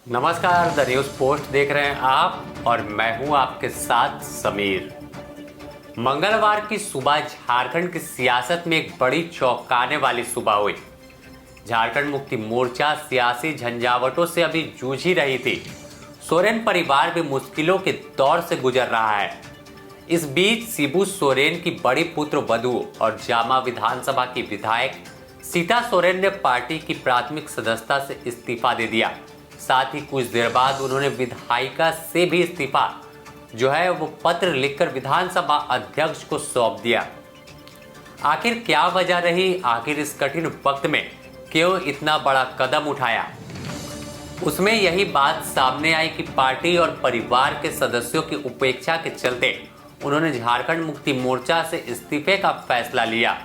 नमस्कार, the news post देख रहे हैं आप और मैं हूं आपके साथ समीर। मंगलवार की सुबह झारखंड की सियासत में एक बड़ी चौंकाने वाली सुबह हुई। झारखंड मुक्ति मोर्चा सियासी झंझावटों से अभी जूझ ही रही थी। सोरेन परिवार भी मुश्किलों के दौर से गुजर रहा है। इस बीच शिबू सोरेन की बड़ी पुत्र वधू और जामा विधानसभा की विधायक सीता सोरेन ने पार्टी की प्राथमिक सदस्यता से इस्तीफा दे दिया। साथ ही कुछ देर बाद उन्होंने विधायिका से भी इस्तीफा वो पत्र लिखकर विधानसभा अध्यक्ष को सौंप दिया। आखिर क्या वजह रही? आखिर इस कठिन वक्त में क्यों इतना बड़ा कदम उठाया? उसमें यही बात सामने आई कि पार्टी और परिवार के सदस्यों की उपेक्षा के चलते उन्होंने झारखंड मुक्ति मोर्चा से इस्तीफे का फैसला लिया।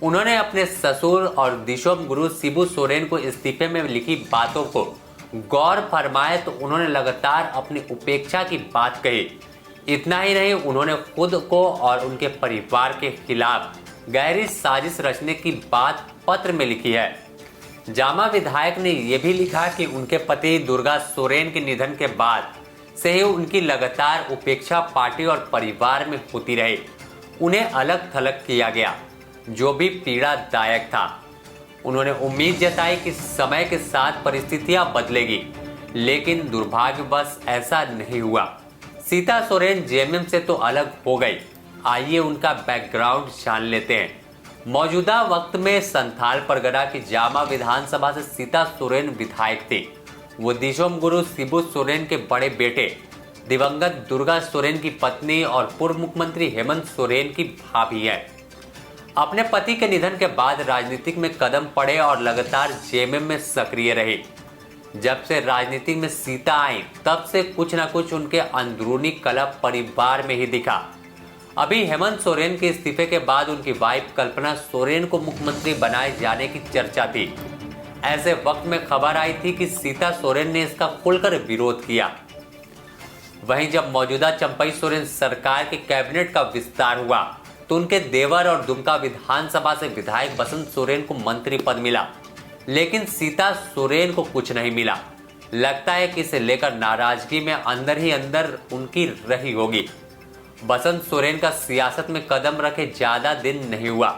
उन्होंने अपने ससुर और दिशोम गुरु शिबू सोरेन को इस्तीफे में लिखी बातों को गौर फरमाए तो उन्होंने लगातार अपनी उपेक्षा की बात कही। इतना ही नहीं, उन्होंने खुद को और उनके परिवार के खिलाफ गहरी साजिश रचने की बात पत्र में लिखी है। जामा विधायक ने यह भी लिखा कि उनके पति दुर्गा सोरेन के निधन के बाद से ही उनकी लगातार उपेक्षा पार्टी और परिवार में होती रही। उन्हें अलग थलग किया गया, जो भी पीड़ादायक था। उन्होंने उम्मीद जताई कि समय के साथ परिस्थितियां बदलेगी, लेकिन दुर्भाग्यवश ऐसा नहीं हुआ। सीता सोरेन जेएमएम से तो अलग हो गई। आइए उनका बैकग्राउंड जान लेते हैं। मौजूदा वक्त में संथाल परगना की जामा विधानसभा से सीता सोरेन विधायक थी। वो दिशोम गुरु शिबू सोरेन के बड़े बेटे दिवंगत दुर्गा सोरेन की पत्नी और पूर्व मुख्यमंत्री हेमंत सोरेन की भाभी है। अपने पति के निधन के बाद राजनीतिक में कदम पड़े और लगातार जेएमएम में सक्रिय रहे। जब से राजनीति में सीता आई, तब से कुछ न कुछ उनके अंदरूनी कलह परिवार में ही दिखा। अभी हेमंत सोरेन के इस्तीफे के बाद उनकी वाइफ कल्पना सोरेन को मुख्यमंत्री बनाए जाने की चर्चा थी। ऐसे वक्त में खबर आई थी कि सीता सोरेन ने इसका खुलकर विरोध किया। वहीं जब मौजूदा चंपई सोरेन सरकार के कैबिनेट का विस्तार हुआ तो उनके देवर और दुमका विधानसभा से विधायक बसंत सोरेन को मंत्री पद मिला, लेकिन सीता सोरेन को कुछ नहीं मिला। लगता है कि इसे लेकर नाराजगी में अंदर ही अंदर उनकी रही होगी। बसंत सोरेन का सियासत में कदम रखे ज्यादा दिन नहीं हुआ,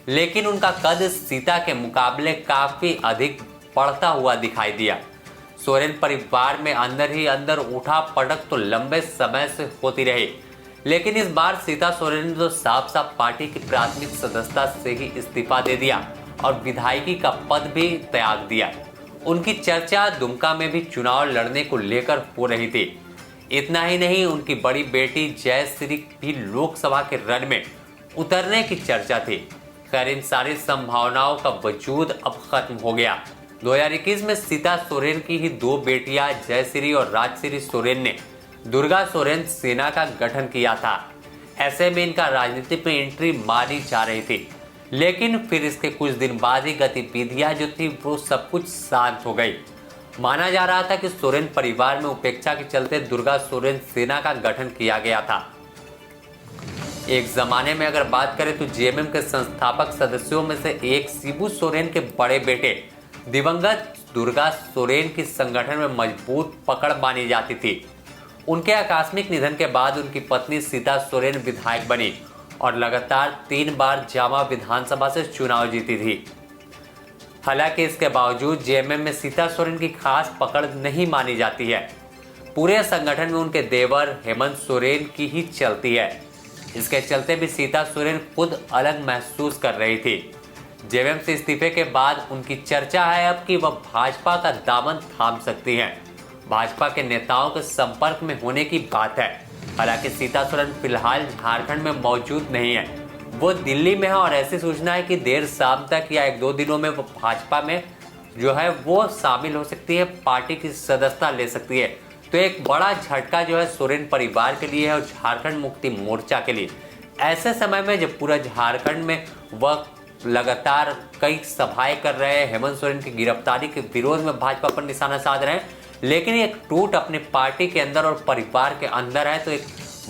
लेकिन उनका कद सीता के मुकाबले काफी अधिक बढ़ता हुआ दिखाई दिया। सोरेन परिवार में अंदर ही अंदर उठा पटक तो लंबे समय से होती रही, लेकिन इस बार सीता सोरेन ने तो साफ साफ पार्टी की प्राथमिक सदस्यता से ही इस्तीफा दे दिया और विधायकी का पद भी त्याग दिया। उनकी चर्चा दुमका में भी चुनाव लड़ने को लेकर हो रही थी। इतना ही नहीं, उनकी बड़ी बेटी जयश्री भी लोकसभा के रण में उतरने की चर्चा थी। खैर, इन सारी संभावनाओं का वजूद अब खत्म हो गया। 2021 में सीता सोरेन की ही दो बेटियां जयश्री और राजश्री सोरेन ने दुर्गा सोरेन सेना का गठन किया था। ऐसे में इनका राजनीति में एंट्री मारी जा रही थी, लेकिन फिर इसके कुछ दिन बाद ही गतिविधियां जो थी वो सब कुछ शांत हो गई। माना जा रहा था कि सोरेन परिवार में उपेक्षा के चलते दुर्गा सोरेन सेना का गठन किया गया था। एक जमाने में अगर बात करें तो जेएमएम के संस्थापक सदस्यों में से एक शिबू सोरेन के बड़े बेटे दिवंगत दुर्गा सोरेन की संगठन में मजबूत पकड़ मानी जाती थी। उनके आकस्मिक निधन के बाद उनकी पत्नी सीता सोरेन विधायक बनी और लगातार 3 बार जामा विधानसभा से चुनाव जीती थी। हालांकि इसके बावजूद जेएमएम में सीता सोरेन की खास पकड़ नहीं मानी जाती है। पूरे संगठन में उनके देवर हेमंत सोरेन की ही चलती है। इसके चलते भी सीता सोरेन खुद अलग महसूस कर रही थी। जेएमएम से इस्तीफे के बाद उनकी चर्चा है अब कि वह भाजपा का दामन थाम सकती हैं। भाजपा के नेताओं के संपर्क में होने की बात है। हालांकि सीता सोरेन फिलहाल झारखंड में मौजूद नहीं है, वो दिल्ली में है और ऐसी सूचना है कि देर शाम तक या 1-2 दिनों में वो भाजपा में वो शामिल हो सकती है, पार्टी की सदस्यता ले सकती है। तो एक बड़ा झटका सोरेन परिवार के लिए है और झारखंड मुक्ति मोर्चा के लिए। ऐसे समय में जब पूरा झारखंड में वह लगातार कई सभाएं कर रहे हैं, हेमंत सोरेन की गिरफ्तारी के विरोध में भाजपा पर निशाना साध रहे हैं, लेकिन एक टूट अपने पार्टी के अंदर और परिवार के अंदर है, तो एक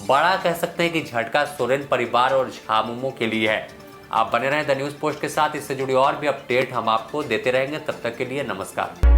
बड़ा कह सकते हैं कि झटका सोरेन परिवार और झामुमो के लिए है। आप बने रहें द न्यूज़ पोस्ट के साथ। इससे जुड़ी और भी अपडेट हम आपको देते रहेंगे। तब तक के लिए नमस्कार।